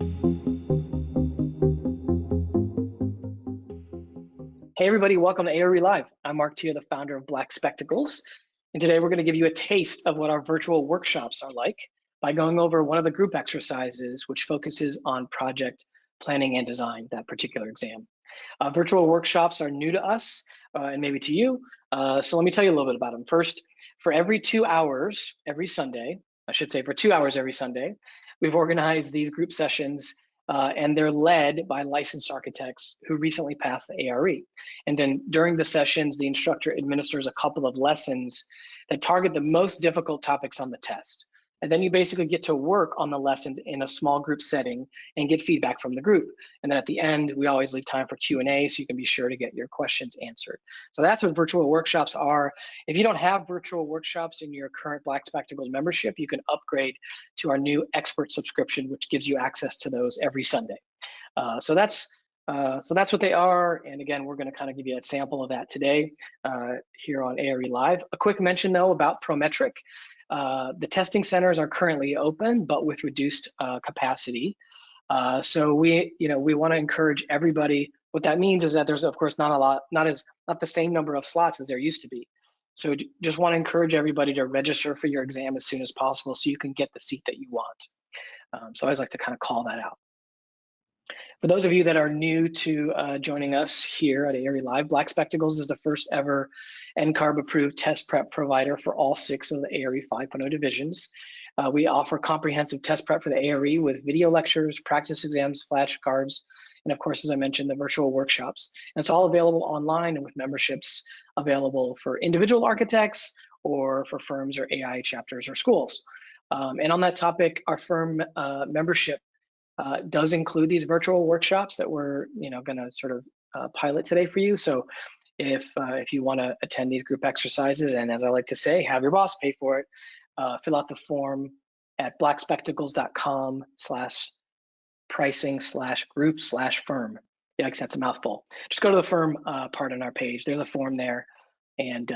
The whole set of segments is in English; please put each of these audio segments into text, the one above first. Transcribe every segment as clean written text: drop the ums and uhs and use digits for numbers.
Hey everybody, welcome to ARE Live. I'm Mark Tier, the founder of Black Spectacles. And today we're going to give you a taste of what our virtual workshops are like by going over one of the group exercises, which focuses on project planning and design, that particular exam. Virtual workshops are new to us and maybe to you. So let me tell you a little bit about them. First, for every 2 hours every Sunday, I should say for 2 hours every Sunday, we've organized these group sessions and they're led by licensed architects who recently passed the ARE. And then during the sessions, the instructor administers a couple of lessons that target the most difficult topics on the test. And then you basically get to work on the lessons in a small group setting and get feedback from the group. And then at the end, we always leave time for Q&A so you can be sure to get your questions answered. So that's what virtual workshops are. If you don't have virtual workshops in your current Black Spectacles membership, you can upgrade to our new expert subscription, which gives you access to those every Sunday. So that's what they are. And again, we're going to kind of give you a sample of that today here on ARE Live. A quick mention though about Prometric. The testing centers are currently open, but with reduced capacity. So we want to encourage everybody. What that means is that there's of course not the same number of slots as there used to be. So just want to encourage everybody to register for your exam as soon as possible so you can get the seat that you want. So I always like to kind of call that out. For those of you that are new to joining us here at ARE Live, Black Spectacles is the first ever NCARB approved test prep provider for all 6 of the ARE 5.0 divisions. We offer comprehensive test prep for the ARE with video lectures, practice exams, flashcards, and of course, as I mentioned, the virtual workshops. And it's all available online and with memberships available for individual architects or for firms or AI chapters or schools. And on that topic, our firm membership does include these virtual workshops that we're going to sort of pilot today for you. So if you want to attend these group exercises, and as I like to say, have your boss pay for it, fill out the form at blackspectacles.com/pricing/group/firm. Yikes, that's a mouthful. Just go to the firm part on our page. There's a form there, and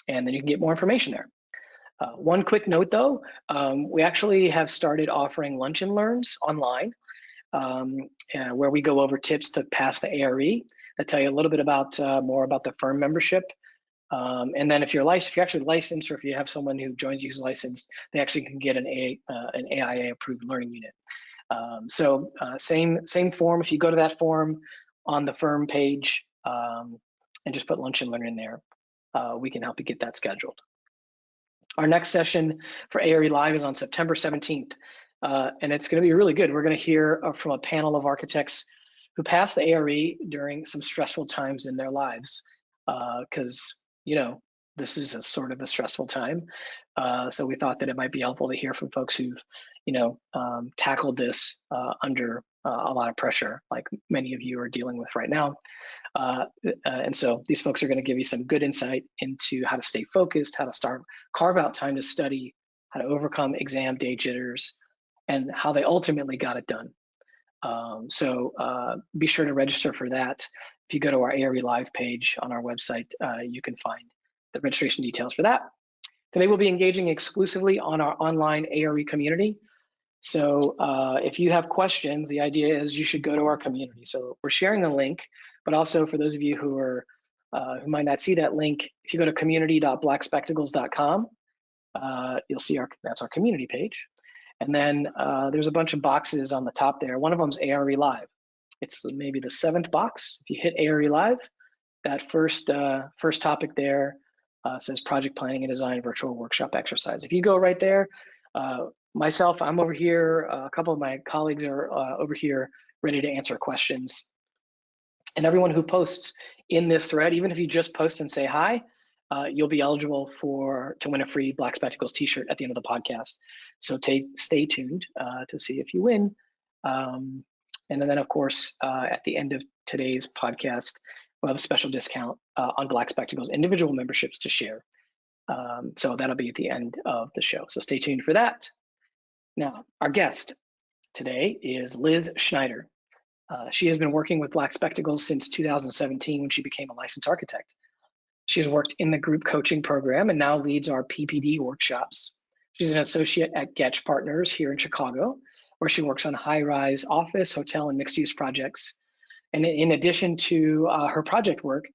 then you can get more information there. One quick note though, we actually have started offering lunch and learns online where we go over tips to pass the ARE that tell you a little bit about more about the firm membership. And then if you're actually licensed, or if you have someone who joins you who's licensed, they actually can get an AIA approved learning unit. So same form. If you go to that form on the firm page and just put lunch and learn in there, we can help you get that scheduled. Our next session for ARE Live is on September 17th, and it's going to be really good. We're going to hear from a panel of architects who passed the ARE during some stressful times in their lives, because this is a sort of a stressful time. So we thought that it might be helpful to hear from folks who've tackled this under a lot of pressure, like many of you are dealing with right now. And so these folks are going to give you some good insight into how to stay focused, how to carve out time to study, how to overcome exam day jitters, and how they ultimately got it done. So be sure to register for that. If you go to our ARE Live page on our website, you can find the registration details for that. Today we'll be engaging exclusively on our online ARE community. So if you have questions, the idea is you should go to our community. So we're sharing a link, but also for those of you who might not see that link, if you go to community.blackspectacles.com, you'll see that's our community page. And then there's a bunch of boxes on the top there. One of them is ARE Live. It's maybe the 7th box. If you hit ARE Live, that first topic there says project planning and design virtual workshop exercise. If you go right there, myself, I'm over here. A couple of my colleagues are over here ready to answer questions. And everyone who posts in this thread, even if you just post and say hi, you'll be eligible to win a free Black Spectacles t-shirt at the end of the podcast. So stay tuned to see if you win. And then, of course, at the end of today's podcast, we'll have a special discount on Black Spectacles individual memberships to share. So that'll be at the end of the show. So stay tuned for that. Now, our guest today is Liz Schneider. She has been working with Black Spectacles since 2017 when she became a licensed architect. She has worked in the group coaching program and now leads our PPD workshops. She's an associate at Getch Partners here in Chicago, where she works on high-rise office, hotel, and mixed-use projects. And in addition to her project work,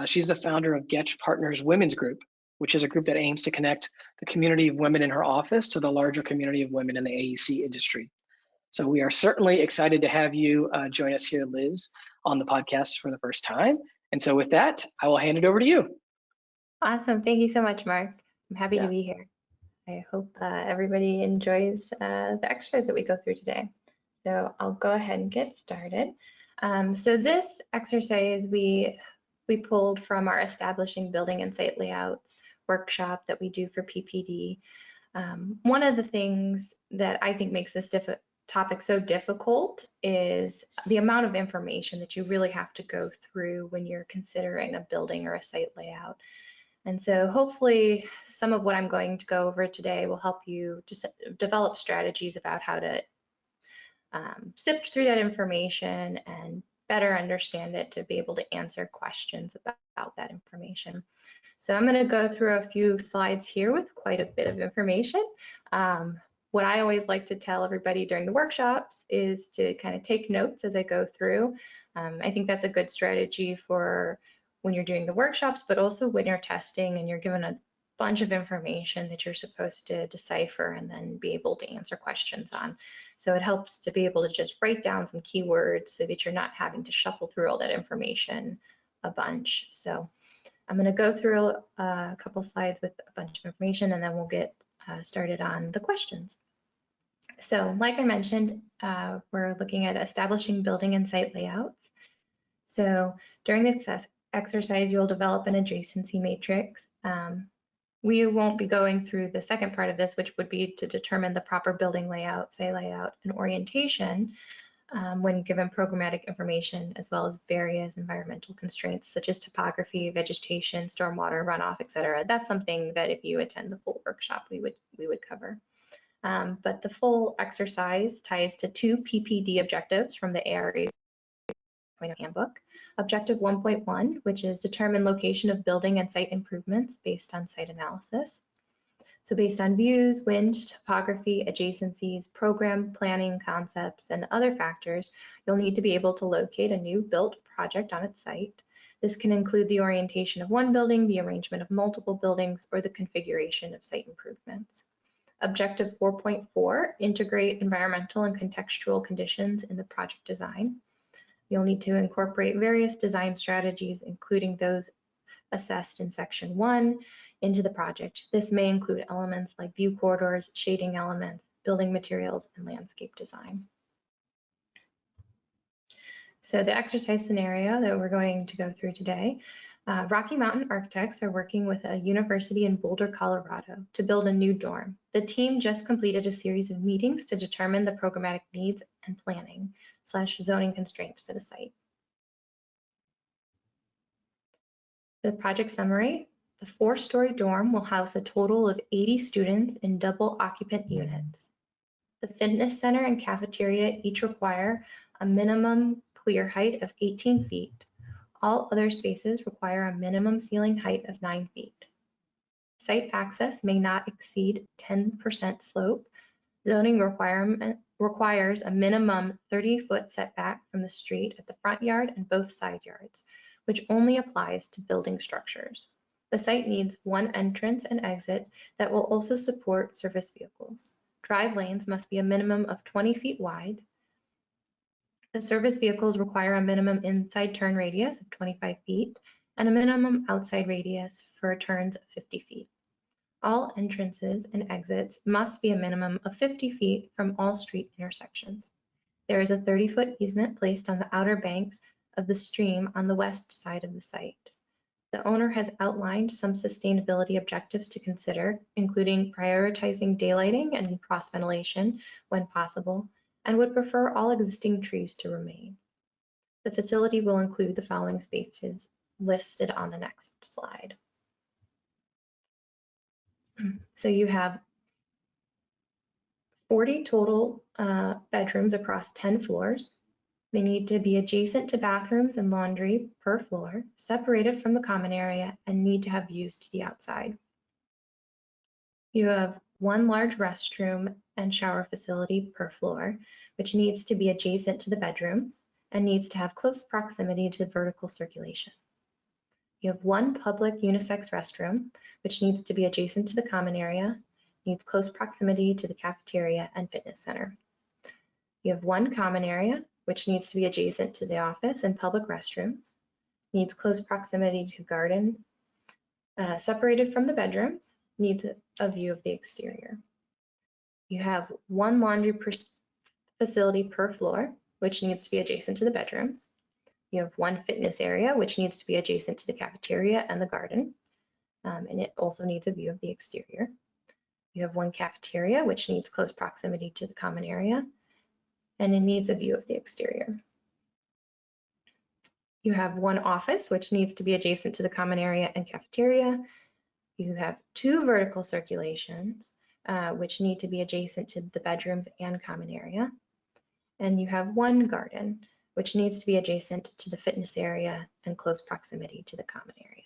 she's the founder of Getch Partners Women's Group, which is a group that aims to connect the community of women in her office to the larger community of women in the AEC industry. So we are certainly excited to have you join us here, Liz, on the podcast for the first time. And so with that, I will hand it over to you. Awesome. Thank you so much, Mark. I'm happy to be here. I hope everybody enjoys the exercise that we go through today. So I'll go ahead and get started. So this exercise we pulled from our Establishing Building and Site Layouts workshop that we do for PPD. One of the things that I think makes this topic so difficult is the amount of information that you really have to go through when you're considering a building or a site layout. And so hopefully some of what I'm going to go over today will help you just develop strategies about how to sift through that information and better understand it to be able to answer questions about that information. So I'm going to go through a few slides here with quite a bit of information. What I always like to tell everybody during the workshops is to kind of take notes as I go through. I think that's a good strategy for when you're doing the workshops, but also when you're testing and you're given a bunch of information that you're supposed to decipher and then be able to answer questions on. So it helps to be able to just write down some keywords so that you're not having to shuffle through all that information a bunch. So I'm going to go through a couple slides with a bunch of information and then we'll get started on the questions. So like I mentioned, we're looking at establishing building and site layouts. So during this exercise, you'll develop an adjacency matrix. We won't be going through the second part of this, which would be to determine the proper building layout, site layout, and orientation when given programmatic information, as well as various environmental constraints such as topography, vegetation, stormwater, runoff, etc. That's something that if you attend the full workshop, we would cover. But the full exercise ties to 2 PPD objectives from the ARA handbook. Objective 1.1, which is determine location of building and site improvements based on site analysis. So based on views, wind, topography, adjacencies, program, planning, concepts, and other factors, you'll need to be able to locate a new built project on its site. This can include the orientation of one building, the arrangement of multiple buildings, or the configuration of site improvements. Objective 4.4, integrate environmental and contextual conditions in the project design. You'll need to incorporate various design strategies, including those assessed in section 1 into the project. This may include elements like view corridors, shading elements, building materials, and landscape design. So the exercise scenario that we're going to go through today, Rocky Mountain architects are working with a university in Boulder, Colorado to build a new dorm. The team just completed a series of meetings to determine the programmatic needs and planning / zoning constraints for the site. The project summary, the 4-story dorm will house a total of 80 students in double occupant units. The fitness center and cafeteria each require a minimum clear height of 18 feet. All other spaces require a minimum ceiling height of 9 feet. Site access may not exceed 10% slope. Zoning requires a minimum 30-foot setback from the street at the front yard and both side yards, which only applies to building structures. The site needs one entrance and exit that will also support service vehicles. Drive lanes must be a minimum of 20 feet wide. The service vehicles require a minimum inside turn radius of 25 feet and a minimum outside radius for turns of 50 feet. All entrances and exits must be a minimum of 50 feet from all street intersections. There is a 30-foot easement placed on the outer banks of the stream on the west side of the site. The owner has outlined some sustainability objectives to consider, including prioritizing daylighting and cross ventilation when possible, and would prefer all existing trees to remain. The facility will include the following spaces listed on the next slide. So you have 40 total bedrooms across 10 floors. They need to be adjacent to bathrooms and laundry per floor, separated from the common area, and need to have views to the outside. You have one large restroom and shower facility per floor, which needs to be adjacent to the bedrooms and needs to have close proximity to vertical circulation. You have one public unisex restroom, which needs to be adjacent to the common area, needs close proximity to the cafeteria and fitness center. You have one common area, which needs to be adjacent to the office and public restrooms, needs close proximity to garden, separated from the bedrooms, needs a view of the exterior. You have one laundry facility per floor, which needs to be adjacent to the bedrooms. You have one fitness area, which needs to be adjacent to the cafeteria and the garden, and it also needs a view of the exterior. You have one cafeteria, which needs close proximity to the common area, and it needs a view of the exterior. You have one office, which needs to be adjacent to the common area and cafeteria. You have two vertical circulations, which need to be adjacent to the bedrooms and common area. And you have one garden, which needs to be adjacent to the fitness area and close proximity to the common area.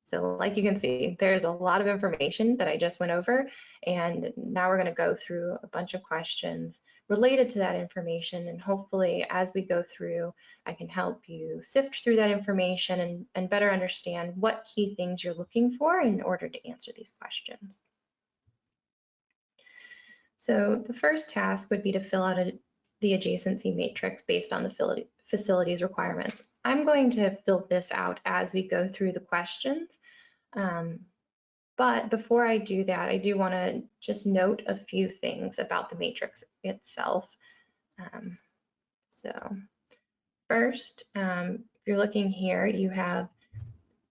So like you can see, there's a lot of information that I just went over, and now we're going to go through a bunch of questions related to that information, and hopefully as we go through, I can help you sift through that information and better understand what key things you're looking for in order to answer these questions. So the first task would be to fill out the adjacency matrix based on the facility's requirements. I'm going to fill this out as we go through the questions. But before I do that, I do want to just note a few things about the matrix itself. So first, if you're looking here, you have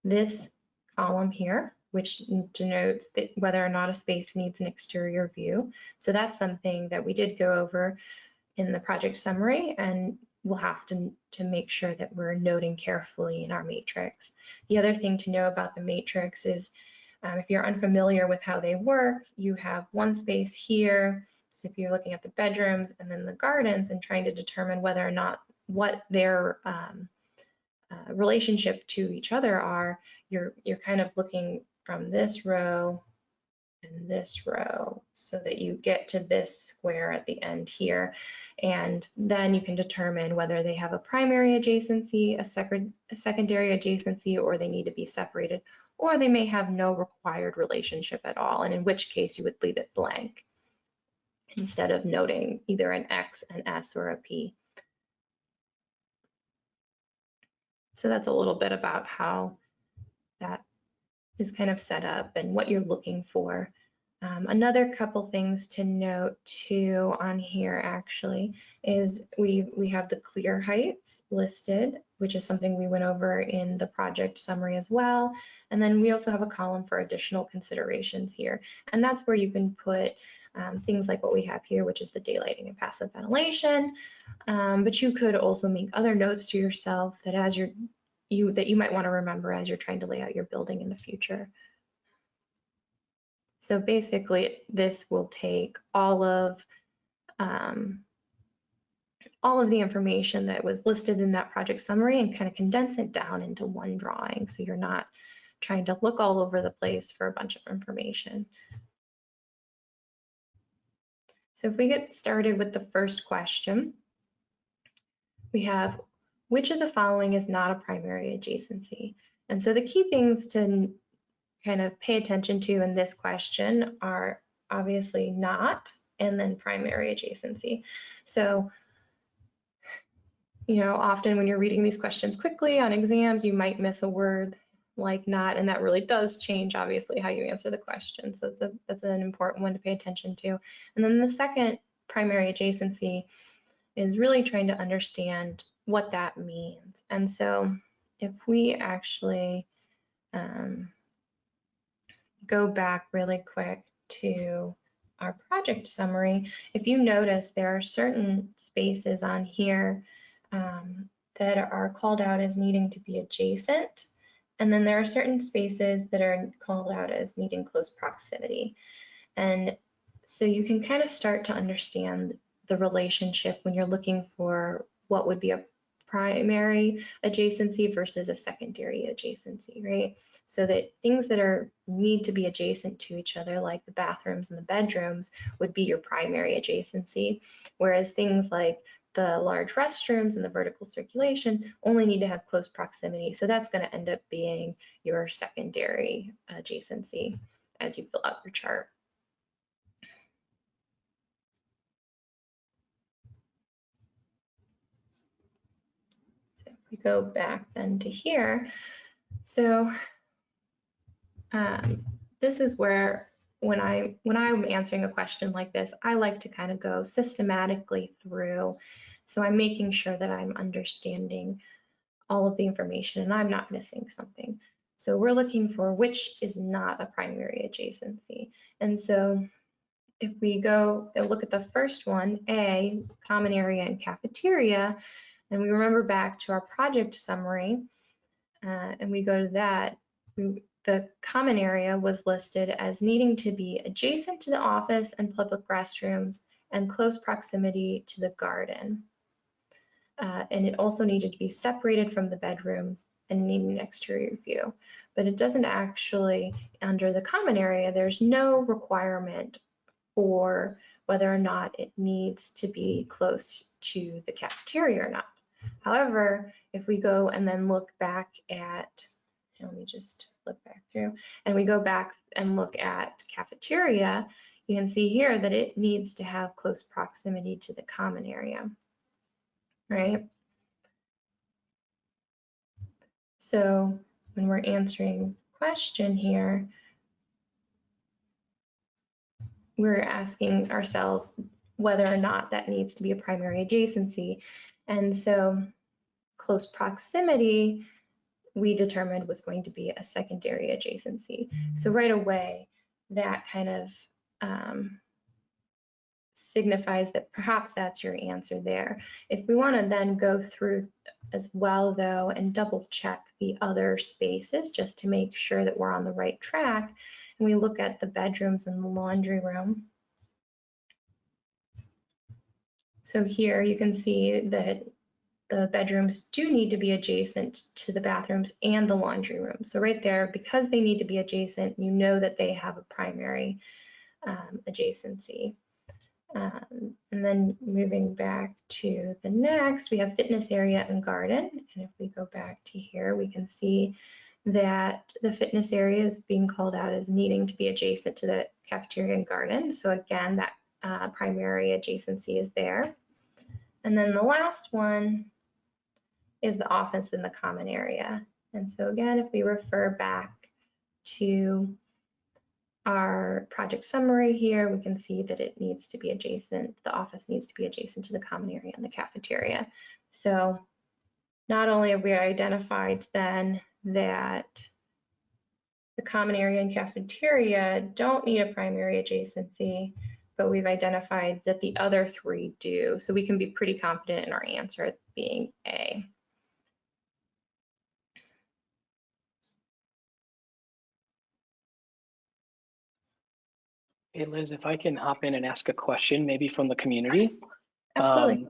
this column here, which denotes that whether or not a space needs an exterior view. So that's something that we did go over in the project summary, and we'll have to make sure that we're noting carefully in our matrix. The other thing to know about the matrix is if you're unfamiliar with how they work, you have one space here. So if you're looking at the bedrooms and then the gardens and trying to determine whether or not what their relationship to each other are, you're kind of looking from this row and this row so that you get to this square at the end here. And then you can determine whether they have a primary adjacency, a secondary adjacency, or they need to be separated, or they may have no required relationship at all, and in which case you would leave it blank instead of noting either an X, an S, or a P. So that's a little bit about how that is kind of set up and what you're looking for. Another couple things to note too on here actually is we have the clear heights listed, which is something we went over in the project summary as well. And then we also have a column for additional considerations here. And that's where you can put things like what we have here, which is the daylighting and passive ventilation. But you could also make other notes to yourself that that you might want to remember as you're trying to lay out your building in the future. So basically, this will take all of the information that was listed in that project summary and kind of condense it down into one drawing, so you're not trying to look all over the place for a bunch of information. So if we get started with the first question, we have, which of the following is not a primary adjacency? And so the key things to kind of pay attention to in this question are obviously not, and then primary adjacency. So, often when you're reading these questions quickly on exams, you might miss a word like not, and that really does change obviously how you answer the question. So that's an important one to pay attention to. And then the second, primary adjacency, is really trying to understand what that means. And so if we actually go back really quick to our project summary, if you notice there are certain spaces on here that are called out as needing to be adjacent, and then there are certain spaces that are called out as needing close proximity. And so you can kind of start to understand the relationship when you're looking for what would be a primary adjacency versus a secondary adjacency, right? So that things that need to be adjacent to each other, like the bathrooms and the bedrooms, would be your primary adjacency, whereas things like the large restrooms and the vertical circulation only need to have close proximity. So that's going to end up being your secondary adjacency as you fill out your chart. So if we go back then to here, so this is where when I'm answering a question like this, I like to kind of go systematically through. So I'm making sure that I'm understanding all of the information and I'm not missing something. So we're looking for which is not a primary adjacency. And so if we go and look at the first one, A, common area and cafeteria, and we remember back to our project summary, and we go to that, the common area was listed as needing to be adjacent to the office and public restrooms and close proximity to the garden. And it also needed to be separated from the bedrooms and needed an exterior view. But it doesn't actually, under the common area, there's no requirement for whether or not it needs to be close to the cafeteria or not. However, if we go and then look back at, let me just flip back through, and we go back and look at cafeteria, you can see here that it needs to have close proximity to the common area, right? So when we're answering the question here, we're asking ourselves whether or not that needs to be a primary adjacency. And so close proximity, we determined was going to be a secondary adjacency. So right away, that kind of signifies that perhaps that's your answer there. If we want to then go through as well, though, and double check the other spaces just to make sure that we're on the right track, and we look at the bedrooms and the laundry room. So here you can see that the bedrooms do need to be adjacent to the bathrooms and the laundry room. So right there, because they need to be adjacent, you know that they have a primary adjacency. And then moving back to the next, we have fitness area and garden. And if we go back to here, we can see that the fitness area is being called out as needing to be adjacent to the cafeteria and garden. So again, that primary adjacency is there. And then the last one is the office in the common area. And so again, if we refer back to our project summary here, we can see that it needs to be adjacent, the office needs to be adjacent to the common area and the cafeteria. So not only have we identified then that the common area and cafeteria don't need a primary adjacency, but we've identified that the other three do. So we can be pretty confident in our answer being A. Hey, Liz, if I can hop in and ask a question, maybe from the community. Absolutely.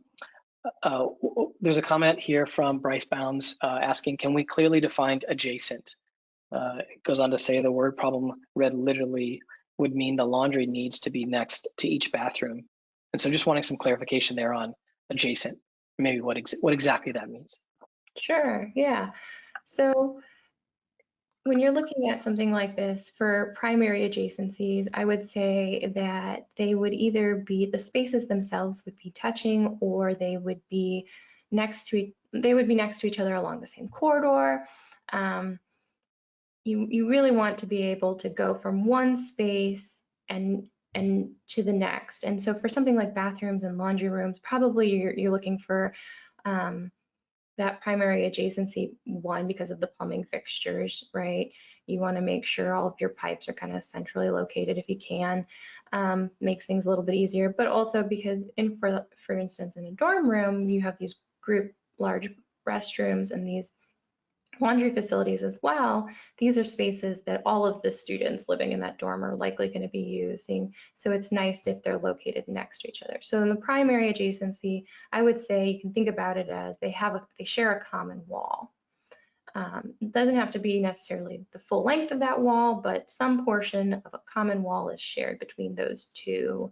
There's a comment here from Bryce Bounds asking, can we clearly define adjacent? It goes on to say the word problem read literally would mean the laundry needs to be next to each bathroom. And so just wanting some clarification there on adjacent, maybe what exactly that means. Sure, yeah. So when you're looking at something like this for primary adjacencies, I would say that they would either be, the spaces themselves would be touching, or they would be next to each other along the same corridor. You really want to be able to go from one space and to the next. And so for something like bathrooms and laundry rooms, probably you're looking for that primary adjacency, one, because of the plumbing fixtures, right? You want to make sure all of your pipes are kind of centrally located if you can. Makes things a little bit easier, but also because for instance, in a dorm room, you have these group large restrooms and these laundry facilities as well, these are spaces that all of the students living in that dorm are likely going to be using. So it's nice if they're located next to each other. So in the primary adjacency, I would say you can think about it as they share a common wall. It doesn't have to be necessarily the full length of that wall, but some portion of a common wall is shared between those two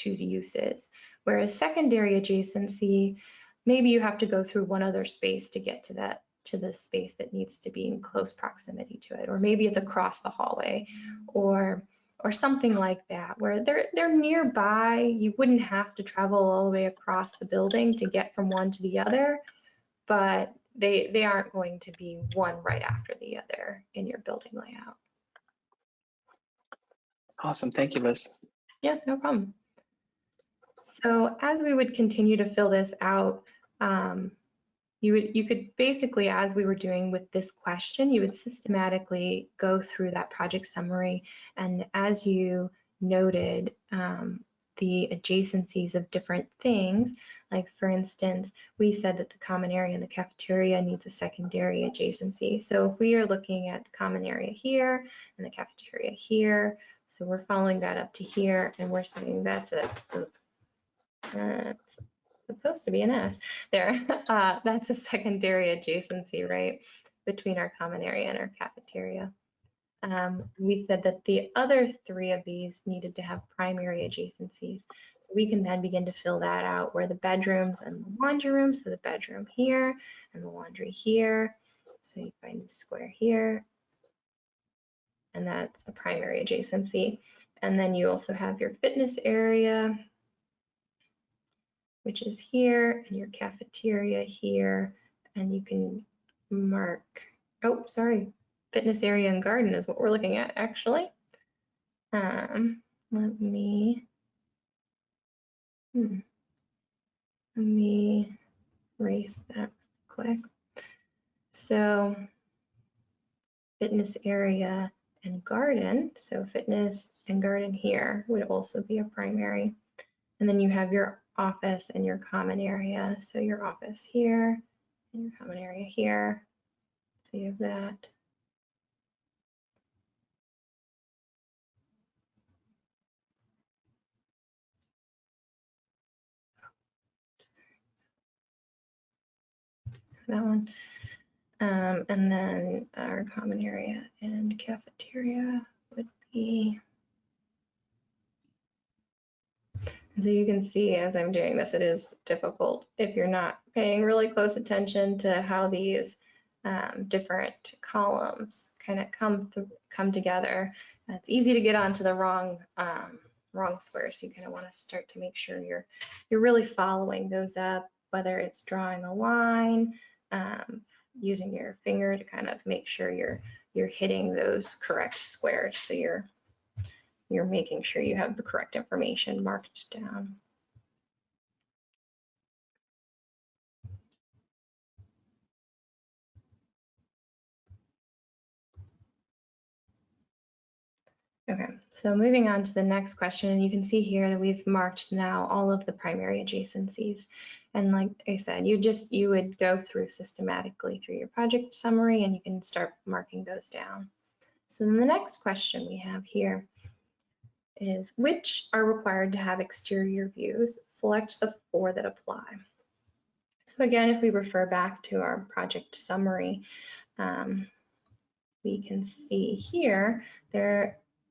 uses. Whereas secondary adjacency, maybe you have to go through one other space to get to the space that needs to be in close proximity to it, or maybe it's across the hallway, or something like that, where they're nearby. You wouldn't have to travel all the way across the building to get from one to the other, but they aren't going to be one right after the other in your building layout. Awesome, thank you, Liz. Yeah, no problem. So as we would continue to fill this out, you could basically, as we were doing with this question, you would systematically go through that project summary, and as you noted, the adjacencies of different things. Like for instance, we said that the common area in the cafeteria needs a secondary adjacency. So if we are looking at the common area here and the cafeteria here, so we're following that up to here, and we're saying that's supposed to be an S there. That's a secondary adjacency, right, between our common area and our cafeteria. We said that the other three of these needed to have primary adjacencies. So we can then begin to fill that out where the bedrooms and the laundry room, so the bedroom here and the laundry here. So you find the square here, and that's a primary adjacency. And then you also have your fitness area, which is here, and your cafeteria here, and you can mark, oh, sorry, fitness area and garden is what we're looking at, actually. Let me erase that quick. So fitness area and garden, so fitness and garden here would also be a primary. And then you have your office and your common area. So your office here and your common area here. So you have that. That one. And then our common area and cafeteria would be. So you can see as I'm doing this, it is difficult if you're not paying really close attention to how these different columns kind of come together. It's easy to get onto the wrong square, so you kind of want to start to make sure you're really following those up, whether it's drawing a line, using your finger to kind of make sure you're hitting those correct squares, so you're making sure you have the correct information marked down. Okay, so moving on to the next question, and you can see here that we've marked now all of the primary adjacencies. And like I said, you would go through systematically through your project summary, and you can start marking those down. So then the next question we have here is, which are required to have exterior views? Select the 4 that apply. So again, if we refer back to our project summary, we can see here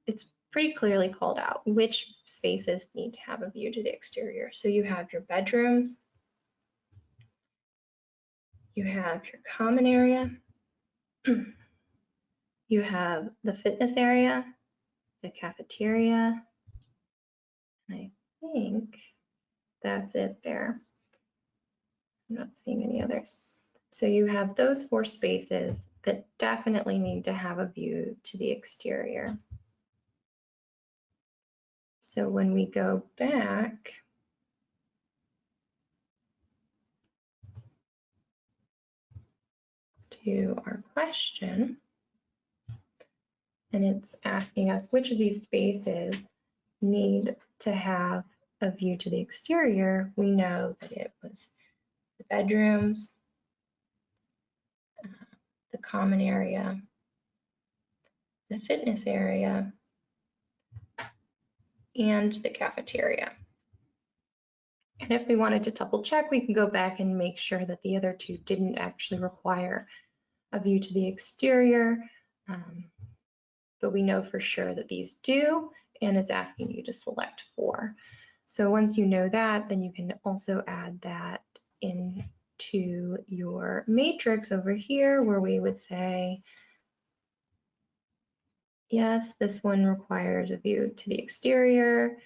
it's pretty clearly called out which spaces need to have a view to the exterior. So you have your bedrooms, you have your common area, you have the fitness area, the cafeteria, and I think that's it there. I'm not seeing any others. So you have those 4 spaces that definitely need to have a view to the exterior. So when we go back to our question, and it's asking us which of these spaces need to have a view to the exterior, we know that it was the bedrooms, the common area, the fitness area, and the cafeteria. And if we wanted to double check, we can go back and make sure that the other two didn't actually require a view to the exterior. But we know for sure that these do, and it's asking you to select 4. So once you know that, then you can also add that into your matrix over here, where we would say, yes, this one requires a view to the exterior.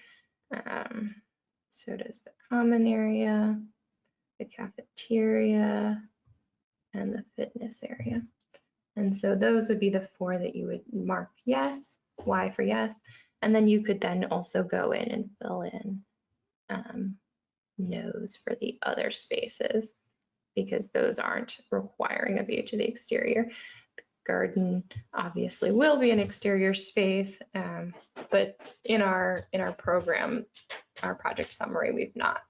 So does the common area, the cafeteria, and the fitness area. And so those would be the 4 that you would mark yes, Y for yes. And then you could then also go in and fill in no's for the other spaces, because those aren't requiring a view to the exterior. The garden obviously will be an exterior space, but in our program, our project summary, we've not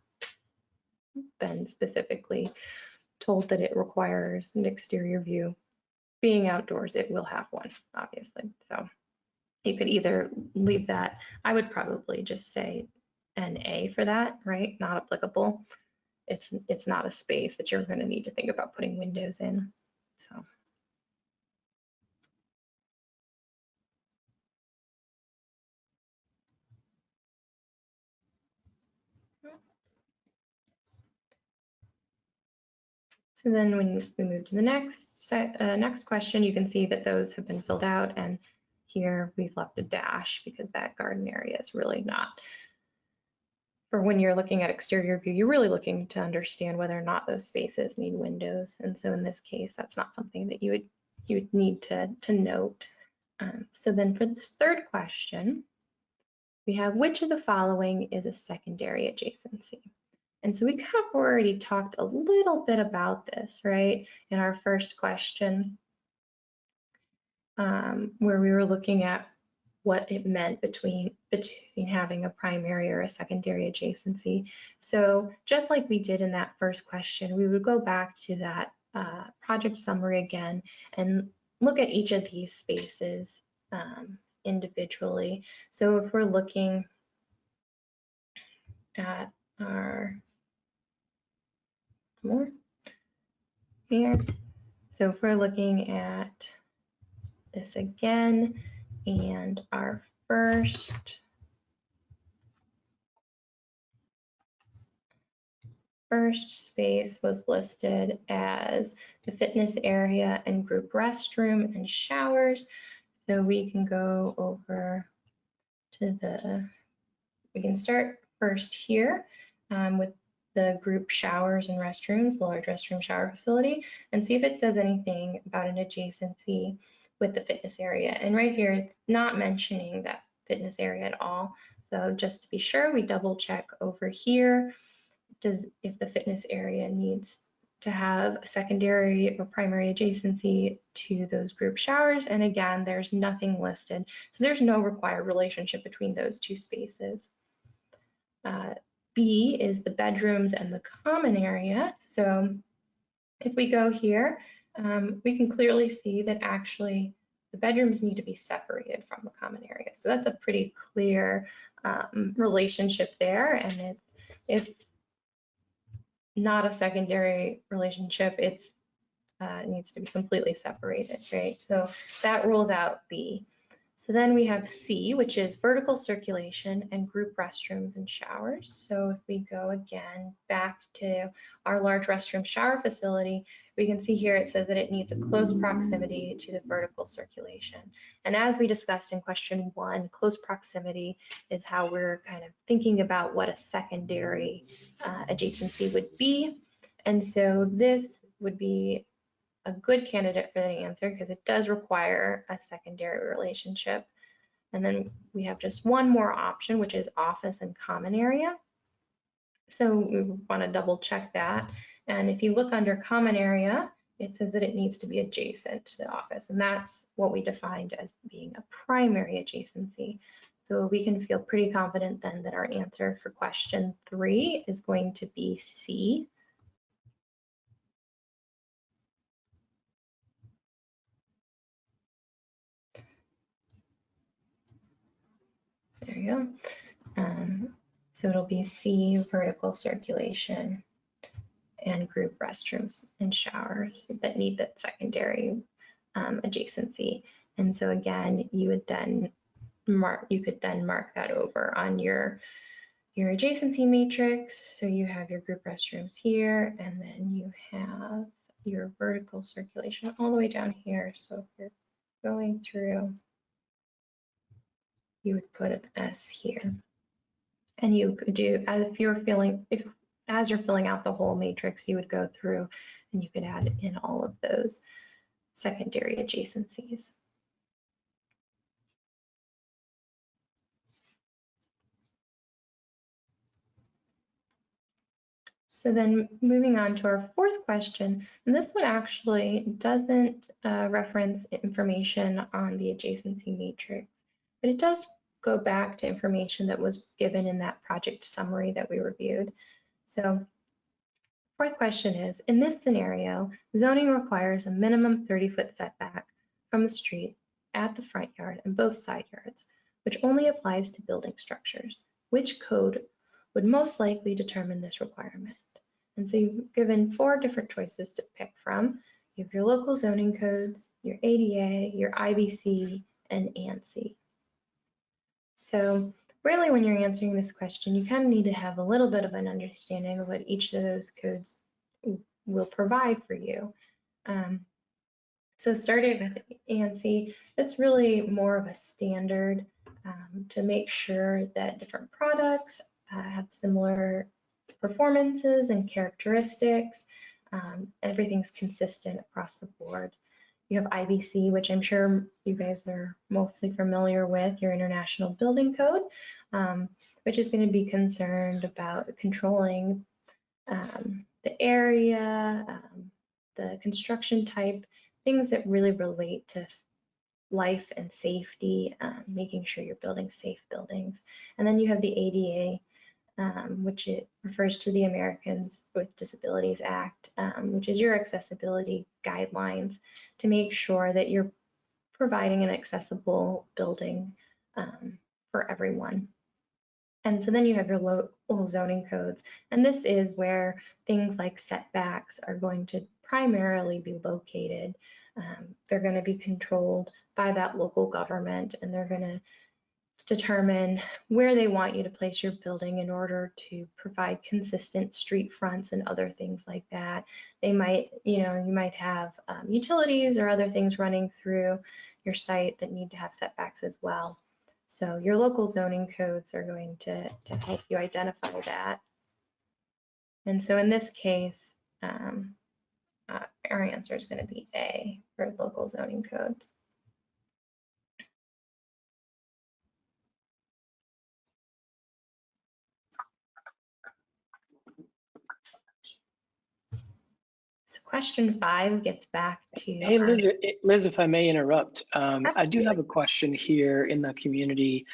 been specifically told that it requires an exterior view. Being outdoors, it will have one, obviously. So you could either leave that, I would probably just say NA for that, right? Not applicable. It's not a space that you're going to need to think about putting windows in. So then when we move to the next question, you can see that those have been filled out, and here we've left a dash because that garden area is really not, for when you're looking at exterior view, you're really looking to understand whether or not those spaces need windows. And so in this case, that's not something that you would need to note. So then for this third question, we have, which of the following is a secondary adjacency? And so we kind of already talked a little bit about this, right, in our first question, where we were looking at what it meant between having a primary or a secondary adjacency. So just like we did in that first question, we would go back to that project summary again and look at each of these spaces individually. So if we're looking at our here, so if we're looking at this again, and our first space was listed as the fitness area and group restroom and showers. So we can go over to we can start first here with the group showers and restrooms, the large restroom shower facility, and see if it says anything about an adjacency with the fitness area. And right here, it's not mentioning that fitness area at all. So just to be sure, we double check over here, if the fitness area needs to have a secondary or primary adjacency to those group showers. And again, there's nothing listed. So there's no required relationship between those two spaces. B is the bedrooms and the common area. So if we go here, we can clearly see that actually the bedrooms need to be separated from the common area. So that's a pretty clear relationship there, and it's not a secondary relationship. It needs to be completely separated, right? So that rules out B. So then we have C, which is vertical circulation and group restrooms and showers. So if we go again back to our large restroom shower facility, we can see here it says that it needs a close proximity to the vertical circulation. And as we discussed in question 1, close proximity is how we're kind of thinking about what a secondary adjacency would be. And so this would be a good candidate for the answer because it does require a secondary relationship. And then we have just one more option, which is office and common area. So we want to double check that. And if you look under common area, it says that it needs to be adjacent to the office. And that's what we defined as being a primary adjacency. So we can feel pretty confident then that our answer for question 3 is going to be C. There you go. So it'll be C, vertical circulation, and group restrooms and showers that need that secondary adjacency. And so again, you would then could then mark that over on your adjacency matrix. So you have your group restrooms here, and then you have your vertical circulation all the way down here. So if you're going through, you would put an S here. And you could do, as you're filling out the whole matrix, you would go through and you could add in all of those secondary adjacencies. So then moving on to our fourth question, and this one actually doesn't reference information on the adjacency matrix, but it does go back to information that was given in that project summary that we reviewed. So fourth question is, in this scenario, zoning requires a minimum 30-foot setback from the street at the front yard and both side yards, which only applies to building structures. Which code would most likely determine this requirement? And so you've given 4 different choices to pick from. You have your local zoning codes, your ADA, your IBC, and ANSI. So really, when you're answering this question, you kind of need to have a little bit of an understanding of what each of those codes will provide for you. So starting with ANSI, it's really more of a standard to make sure that different products have similar performances and characteristics. Everything's consistent across the board. You have IBC, which I'm sure you guys are mostly familiar with, your International Building Code, which is going to be concerned about controlling the area, the construction type, things that really relate to life and safety, making sure you're building safe buildings. And then you have the ADA, which it refers to the Americans with Disabilities Act, which is your accessibility guidelines to make sure that you're providing an accessible building for everyone. And so then you have your local zoning codes, and this is where things like setbacks are going to primarily be located. They're going to be controlled by that local government, and they're going to determine where they want you to place your building in order to provide consistent street fronts and other things like that. They might, you might have utilities or other things running through your site that need to have setbacks as well. So your local zoning codes are going to help you identify that. And so in this case, our answer is going to be A for local zoning codes. So question 5 gets back to. Hey, Liz, if I may interrupt, I do have a question here in the community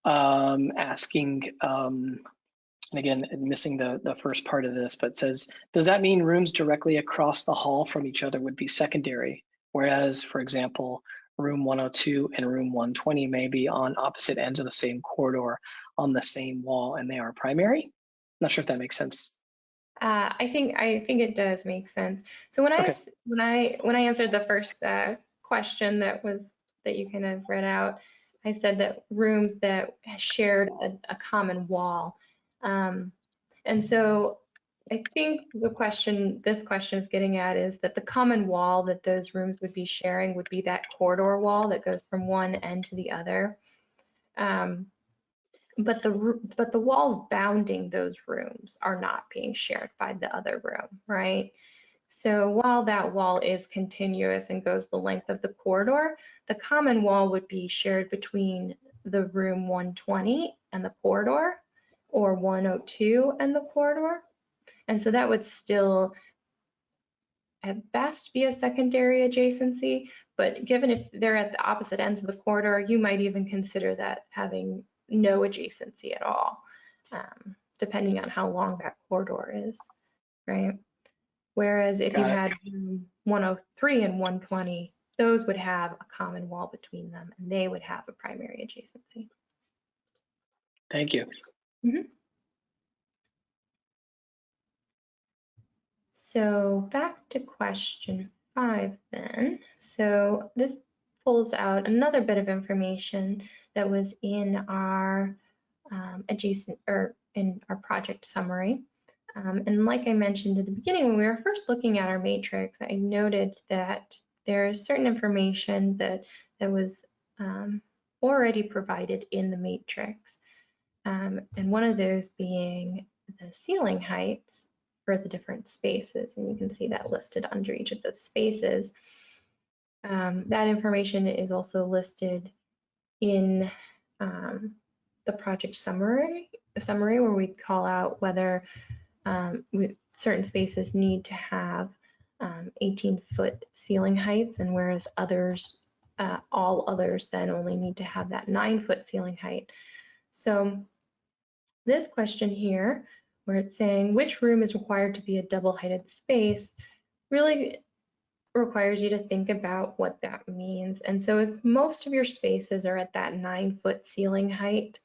asking, and again, missing the first part of this, but it says, does that mean rooms directly across the hall from each other would be secondary? Whereas, for example, room 102 and room 120 may be on opposite ends of the same corridor on the same wall and they are primary? Not sure if that makes sense. I think it does make sense. So when I answered the first question that you kind of read out, I said that rooms that shared a common wall, and so I think this question is getting at is that the common wall that those rooms would be sharing would be that corridor wall that goes from one end to the other. But the walls bounding those rooms are not being shared by the other room, right? So while that wall is continuous and goes the length of the corridor, the common wall would be shared between the room 120 and the corridor, or 102 and the corridor. And so that would still at best be a secondary adjacency, but given if they're at the opposite ends of the corridor, you might even consider that having no adjacency at all, depending on how long that corridor is, right? Whereas if you had 103 and 120, those would have a common wall between them and they would have a primary adjacency. Thank you. So back to question 5 then. So this pulls out another bit of information that was in our adjacent or in our project summary. And like I mentioned at the beginning, when we were first looking at our matrix, I noted that there is certain information that was already provided in the matrix. And one of those being the ceiling heights for the different spaces. And you can see that listed under each of those spaces. That information is also listed in the project summary where we call out whether certain spaces need to have 18-foot ceiling heights, and whereas others, all others then only need to have that 9-foot ceiling height. So this question here, where it's saying which room is required to be a double-heighted space, really requires you to think about what that means. And so if most of your spaces are at that 9-foot ceiling height,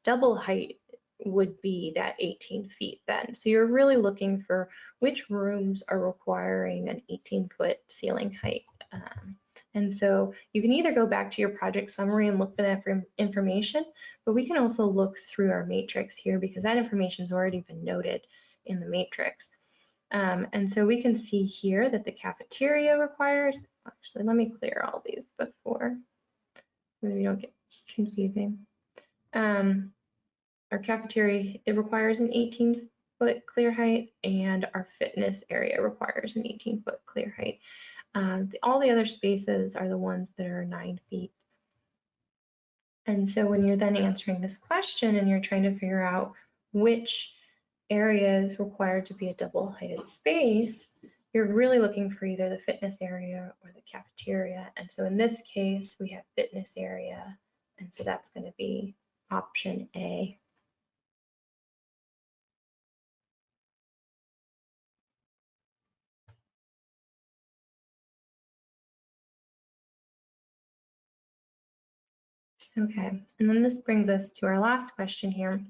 double height would be that 18 feet then. So you're really looking for which rooms are requiring an 18-foot ceiling height. And so you can either go back to your project summary and look for that information, but we can also look through our matrix here because that information has already been noted in the matrix. And so we can see here that the cafeteria requires, actually, let me clear all these before, so we don't get confusing. Our cafeteria, it requires an 18-foot clear height, and our fitness area requires an 18-foot clear height. All the other spaces are the ones that are 9 feet. And so when you're then answering this question and you're trying to figure out which area is required to be a double-heighted space, you're really looking for either the fitness area or the cafeteria. And so in this case, we have fitness area, and so that's going to be option A. Okay, and then this brings us to our last question here,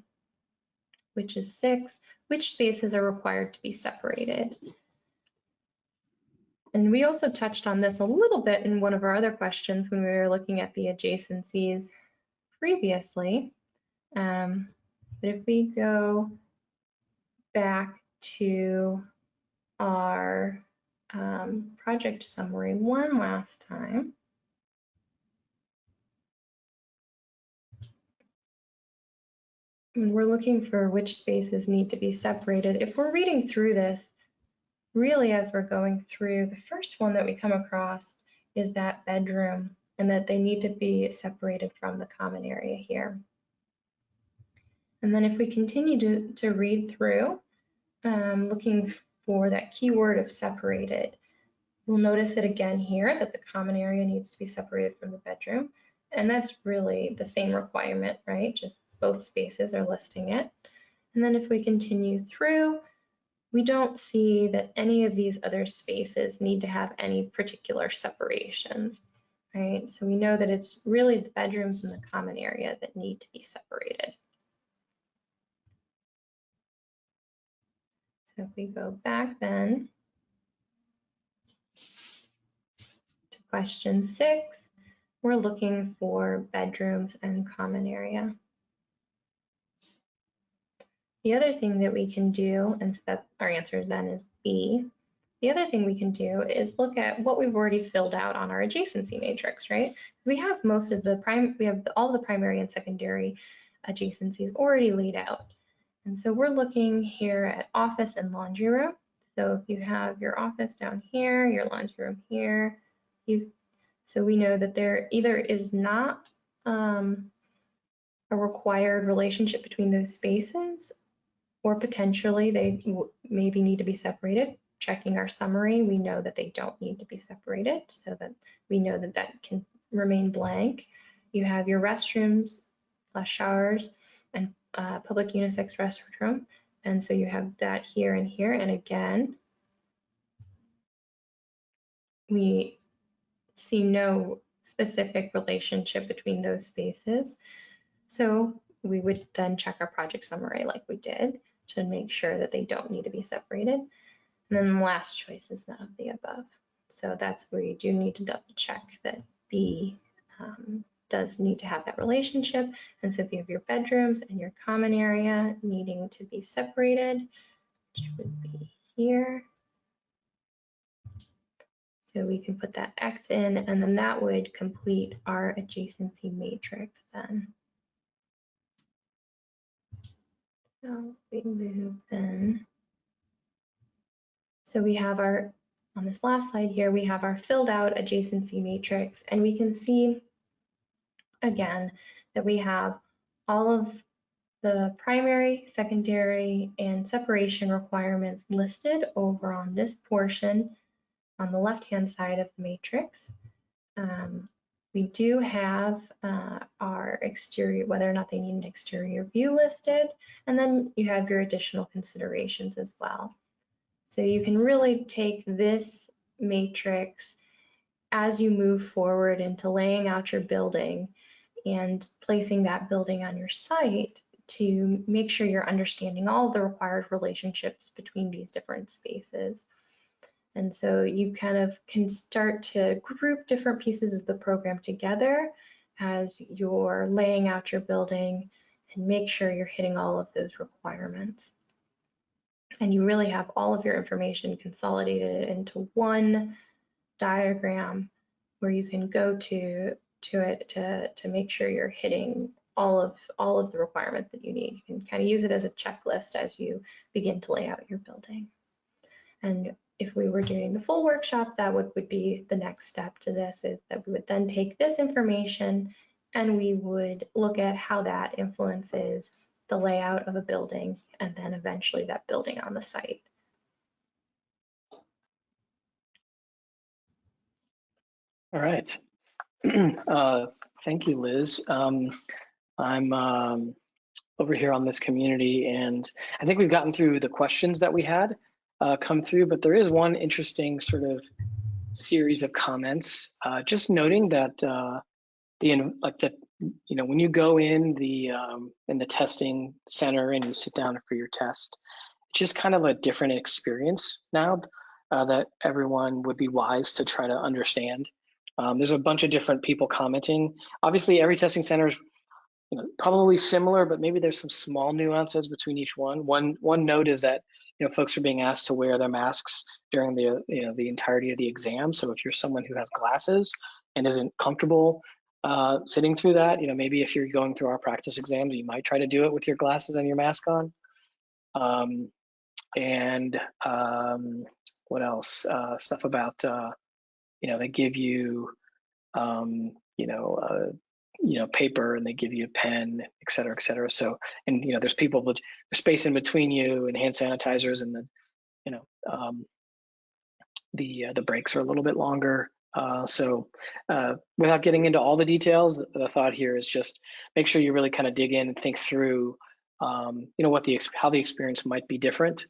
which is 6. Which spaces are required to be separated? And we also touched on this a little bit in one of our other questions when we were looking at the adjacencies previously. But if we go back to our project summary one last time, and we're looking for which spaces need to be separated. If we're reading through this, really as we're going through, the first one that we come across is that bedroom and that they need to be separated from the common area here. And then if we continue to read through, looking for that keyword of separated, we'll notice it again here that the common area needs to be separated from the bedroom. And that's really the same requirement, right? Just both spaces are listing it. And then if we continue through, we don't see that any of these other spaces need to have any particular separations, right? So we know that it's really the bedrooms and the common area that need to be separated. So if we go back then to question 6, we're looking for bedrooms and common area. The other thing that we can do, and so that our answer then is B, the other thing we can do is look at what we've already filled out on our adjacency matrix, right? We have most of the all the primary and secondary adjacencies already laid out. And so we're looking here at office and laundry room. So if you have your office down here, your laundry room here, so we know that there either is not a required relationship between those spaces, or potentially they maybe need to be separated. Checking our summary, we know that they don't need to be separated, so that we know that that can remain blank. You have your restrooms / showers and public unisex restroom, and so you have that here and here. And again, we see no specific relationship between those spaces. So we would then check our project summary like we did to make sure that they don't need to be separated. And then the last choice is none of the above. So that's where you do need to double check that B does need to have that relationship. And so if you have your bedrooms and your common area needing to be separated, which would be here. So we can put that X in, and then that would complete our adjacency matrix then. So we move then. So we have our, on this last slide here, we have our filled out adjacency matrix, and we can see again that we have all of the primary, secondary, and separation requirements listed over on this portion on the left-hand side of the matrix. We do have our exterior, whether or not they need an exterior view listed, and then you have your additional considerations as well. So you can really take this matrix as you move forward into laying out your building and placing that building on your site to make sure you're understanding all the required relationships between these different spaces. And so you kind of can start to group different pieces of the program together as you're laying out your building and make sure you're hitting all of those requirements. And you really have all of your information consolidated into one diagram where you can go to it to make sure you're hitting all of the requirements that you need. You can kind of use it as a checklist as you begin to lay out your building. And if we were doing the full workshop, that would be the next step to this, is that we would then take this information and we would look at how that influences the layout of a building and then eventually that building on the site. All right. Thank you, Liz. I'm over here on this community, and I think we've gotten through the questions that we had come through, but there is one interesting sort of series of comments, just noting that when you go in the testing center and you sit down for your test, it's just kind of a different experience now that everyone would be wise to try to understand. There's a bunch of different people commenting. Obviously, every testing center is probably similar, but maybe there's some small nuances between each one. One note is that folks are being asked to wear their masks during the entirety of the exam. So if you're someone who has glasses and isn't comfortable sitting through that, maybe if you're going through our practice exams, you might try to do it with your glasses and your mask on. What else? Stuff about they give you paper and they give you a pen, et cetera, et cetera. So, and there's people with there's space in between you and hand sanitizers, and the breaks are a little bit longer. So without getting into all the details, the thought here is just make sure you really kind of dig in and think through, how the experience might be different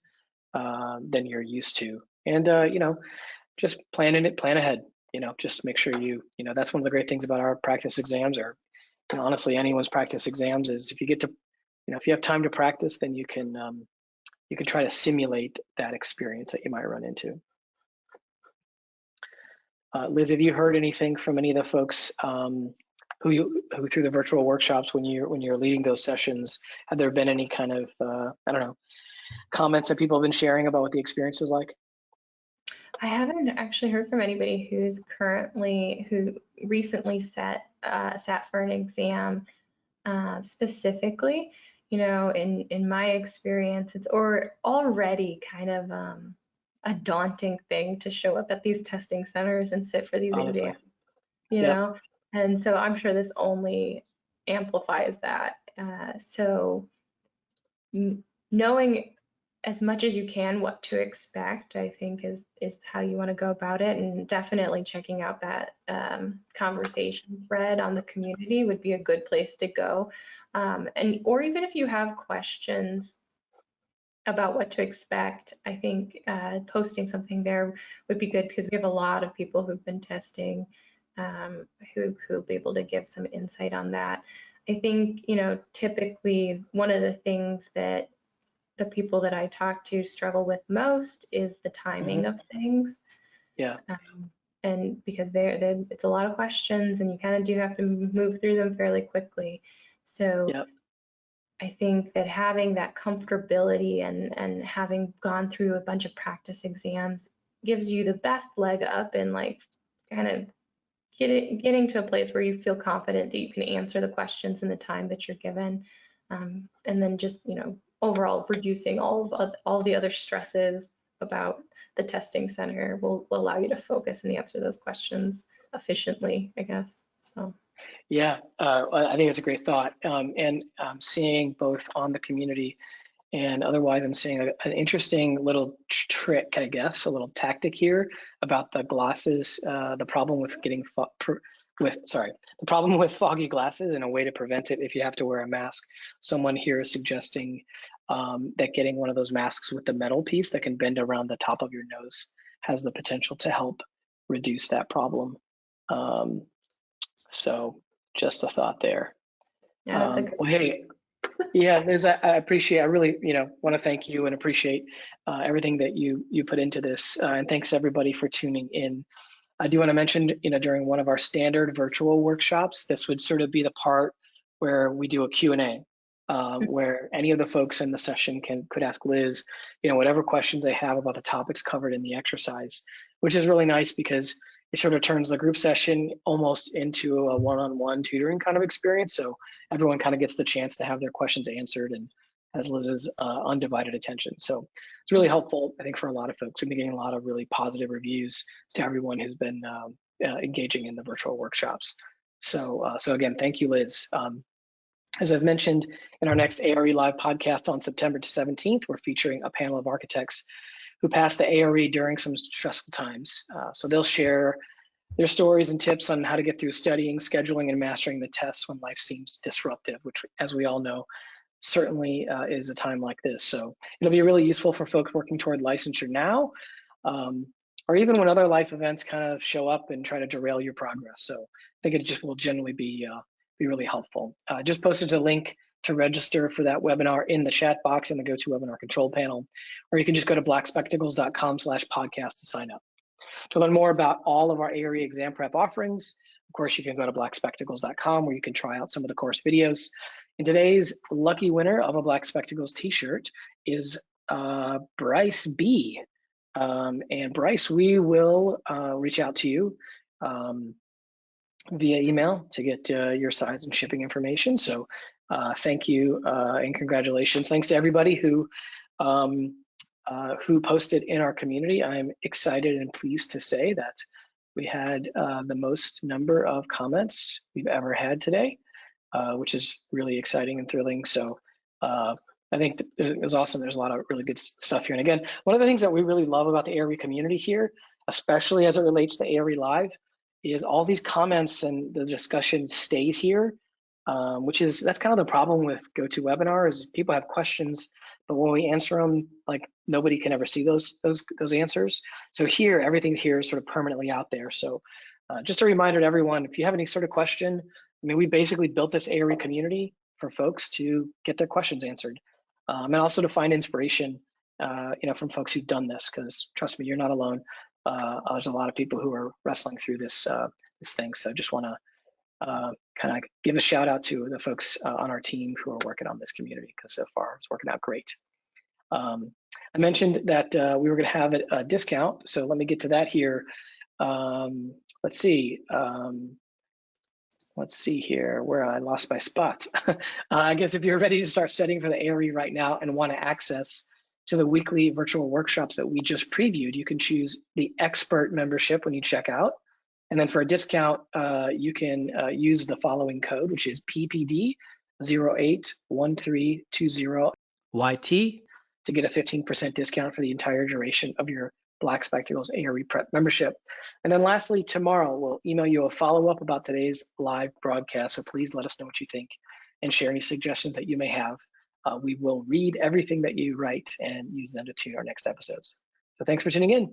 than you're used to, and just plan ahead. Just make sure that's one of the great things about our practice exams, or honestly anyone's practice exams, is if you get to, if you have time to practice, then you can try to simulate that experience that you might run into. Liz, have you heard anything from any of the folks who through the virtual workshops, when you're leading those sessions, have there been any kind of comments that people have been sharing about what the experience is like? I haven't actually heard from anybody who recently sat for an exam specifically. In my experience, it's already kind of a daunting thing to show up at these testing centers and sit for these Honestly. exams, and so I'm sure this only amplifies that. So knowing as much as you can what to expect, I think is how you want to go about it, and definitely checking out that conversation thread on the community would be a good place to go. Or even if you have questions about what to expect, I think posting something there would be good, because we have a lot of people who've been testing who'll be able to give some insight on that. I think, typically one of the things that the people that I talk to struggle with most is the timing of things. Yeah. And because it's a lot of questions and you kind of do have to move through them fairly quickly. So Yeah. I think that having that comfortability and having gone through a bunch of practice exams gives you the best leg up and like kind of getting to a place where you feel confident that you can answer the questions in the time that you're given. And then just, overall reducing all the other stresses about the testing center will allow you to focus and answer those questions efficiently, I guess. So. Yeah, I think it's a great thought. And I'm seeing both on the community and otherwise, I'm seeing an interesting little trick, I guess, a little tactic here about the glasses, the problem with the problem with foggy glasses and a way to prevent it if you have to wear a mask. Someone here is suggesting that getting one of those masks with the metal piece that can bend around the top of your nose has the potential to help reduce that problem. So just a thought there. Yeah, that's a good. Well, hey, yeah, Liz, I appreciate. I really, want to thank you and appreciate everything that you put into this, and thanks everybody for tuning in. I do want to mention, during one of our standard virtual workshops, this would sort of be the part where we do a Q&A, where any of the folks in the session could ask Liz, whatever questions they have about the topics covered in the exercise, which is really nice because it sort of turns the group session almost into a one-on-one tutoring kind of experience. So everyone kind of gets the chance to have their questions answered and has Liz's undivided attention. So it's really helpful, I think, for a lot of folks. We've been getting a lot of really positive reviews to everyone who's been engaging in the virtual workshops. So again, thank you, Liz. As I've mentioned, in our next ARE Live podcast on September 17th, we're featuring a panel of architects who passed the ARE during some stressful times. So they'll share their stories and tips on how to get through studying, scheduling, and mastering the tests when life seems disruptive, which, as we all know, certainly is a time like this. So it'll be really useful for folks working toward licensure now, or even when other life events kind of show up and try to derail your progress. So I think it just will generally be really helpful. Just posted a link to register for that webinar in the chat box in the GoToWebinar control panel, or you can just go to blackspectacles.com/podcast to sign up. To learn more about all of our ARE exam prep offerings, of course, you can go to blackspectacles.com where you can try out some of the course videos. And today's lucky winner of a Black Spectacles t-shirt is Bryce B. And Bryce, we will reach out to you via email to get your size and shipping information. So thank you and congratulations. Thanks to everybody who posted in our community. I'm excited and pleased to say that we had the most number of comments we've ever had today, which is really exciting and thrilling. So I think it was awesome. There's a lot of really good stuff here. And again, one of the things that we really love about the ARE community here, especially as it relates to ARE Live, is all these comments and the discussion stays here, that's kind of the problem with GoToWebinar is people have questions, but when we answer them, like nobody can ever see those answers. So here, everything here is sort of permanently out there. So just a reminder to everyone, if you have any sort of question, I mean, we basically built this ARE community for folks to get their questions answered, and also to find inspiration, from folks who've done this. Because trust me, you're not alone. There's a lot of people who are wrestling through this thing. So just want to kind of give a shout out to the folks on our team who are working on this community, because so far it's working out great. I mentioned that we were going to have a discount, so let me get to that here. Let's see here where I lost my spot. I guess if you're ready to start studying for the ARE right now and want to access to the weekly virtual workshops that we just previewed, you can choose the expert membership when you check out. And then for a discount, you can use the following code, which is PPD 081320YT to get a 15% discount for the entire duration of your Black Spectacles ARE Prep membership. And then lastly, tomorrow we'll email you a follow-up about today's live broadcast. So please let us know what you think and share any suggestions that you may have. We will read everything that you write and use them to tune our next episodes. So thanks for tuning in.